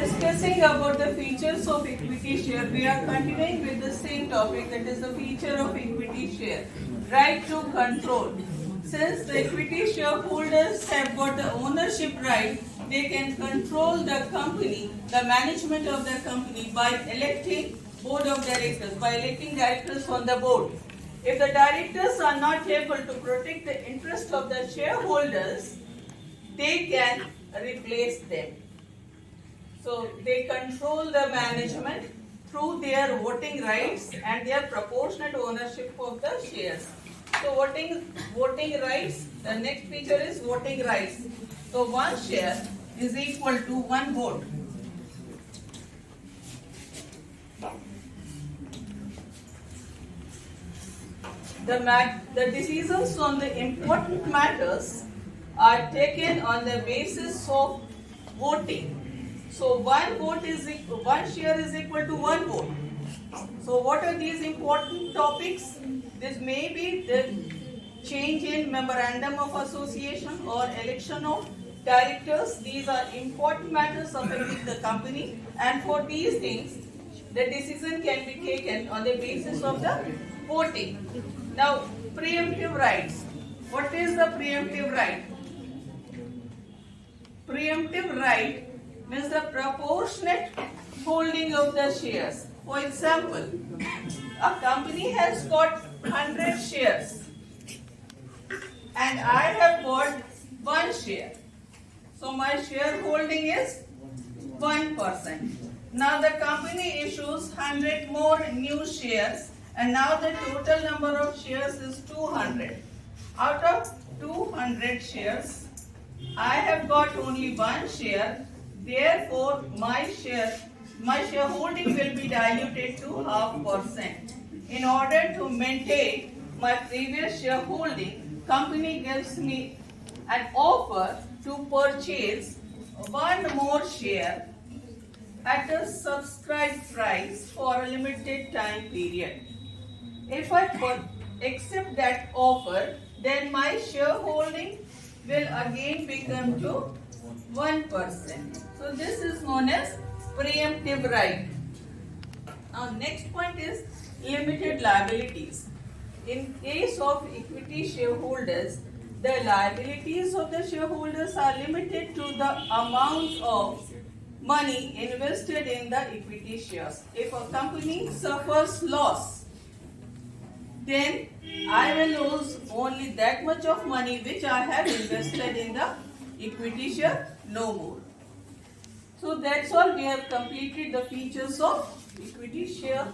discussing about the features of equity share. We are continuing with the same topic, that is the feature of equity share. Right to control. Since the equity shareholders have got the ownership right, they can control the company, the management of the company by electing board of directors, by electing directors on the board. If the directors are not able to protect the interest of the shareholders, they can replace them. So they control the management through their voting rights and their proportionate ownership of the shares. So voting rights, the next feature is voting rights. So one share is equal to one vote. The decisions on the important matters are taken on the basis of voting. So one share is equal to one vote. So what are these important topics? This may be the change in memorandum of association or election of directors. These are important matters affecting the company, and for these things, the decision can be taken on the basis of the voting. Now, preemptive rights. What is the preemptive right? Preemptive right means the proportionate holding of the shares. For example, a company has got 100 shares and I have got 1 share. So my shareholding is 1%. Now the company issues 100 more new shares and now the total number of shares is 200. Out of 200 shares, I have got only 1 share. Therefore, my shareholding will be diluted to 0.5%. In order to maintain my previous shareholding, company gives me an offer to purchase 1 more share at a subscribed price for a limited time period. If I accept that offer, then my shareholding will again become to 1%. So this is known as preemptive right. Now next point is limited liabilities. In case of equity shareholders, the liabilities of the shareholders are limited to the amount of money invested in the equity shares. If a company suffers loss, then I will lose only that much of money which I have invested in the equity share, no more. So that's all. We have completed the features of equity share.